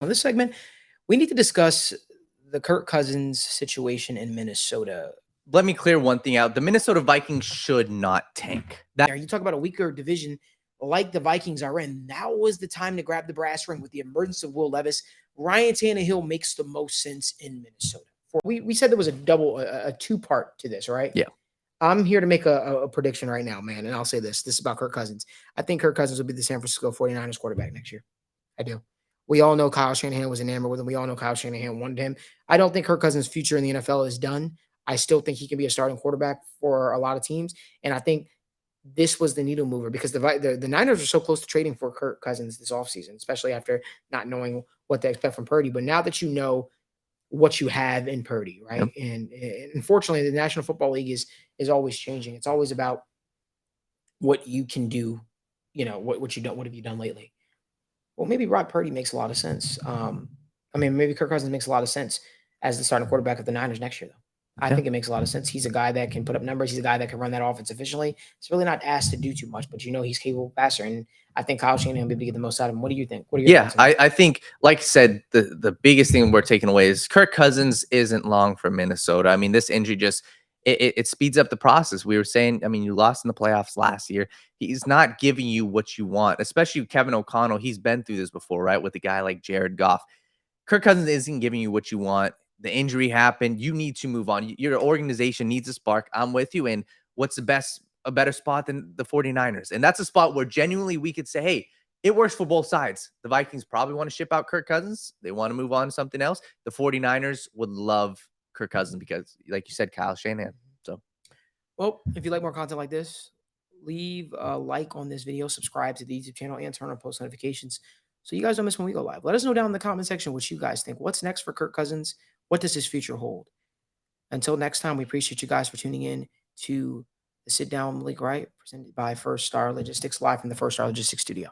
On this segment, we need to discuss the Kirk Cousins situation in Minnesota. Let me clear one thing out. The Minnesota Vikings should not tank. You talk about a weaker division like the Vikings are in. Now was the time to grab the brass ring with the emergence of Will Levis. Ryan Tannehill makes the most sense in Minnesota. We said there was a two-part to this, right? Yeah. I'm here to make a prediction right now, man, and I'll say this. This is about Kirk Cousins. I think Kirk Cousins will be the San Francisco 49ers quarterback next year. I do. We all know Kyle Shanahan was enamored with him. We all know Kyle Shanahan wanted him. I don't think Kirk Cousins' future in the NFL is done. I still think he can be a starting quarterback for a lot of teams, and I think this was the needle mover because the Niners are so close to trading for Kirk Cousins this offseason, especially after not knowing what to expect from Purdy. But now that you know what you have in Purdy, right? Yep. And unfortunately, the National Football League is always changing. It's always about what you can do. You know what you don't. What have you done lately? Well, maybe Brock Purdy makes a lot of sense. Maybe Kirk Cousins makes a lot of sense as the starting quarterback of the Niners next year, though. I think it makes a lot of sense. He's a guy that can put up numbers. He's a guy that can run that offense efficiently. He's really not asked to do too much, but he's capable passer. And I think Kyle Shanahan will be able to get the most out of him. What do you think? What are your thoughts? I think, like I said, the biggest thing we're taking away is Kirk Cousins isn't long for Minnesota. I mean, this injury just it speeds up the process. We were saying, you lost in the playoffs last year. He's not giving you what you want, especially Kevin O'Connell. He's been through this before, right? With a guy like Jared Goff. Kirk Cousins isn't giving you what you want. The injury happened. You need to move on. Your organization needs a spark. I'm with you. And what's a better spot than the 49ers? And that's a spot where genuinely we could say, hey, it works for both sides. The Vikings probably want to ship out Kirk Cousins. They want to move on to something else. The 49ers would love Kirk Cousins because, like you said, Kyle Shanahan. So, well, if you like more content like this, leave a like on this video, subscribe to the YouTube channel, and turn on post notifications so you guys don't miss when we go live. Let us know down in the comment section what you guys think. What's next for Kirk Cousins? What does his future hold? Until next time, we appreciate you guys for tuning in to the Sit Down with Malik, Wright, presented by First Star Logistics, live from the First Star Logistics studio.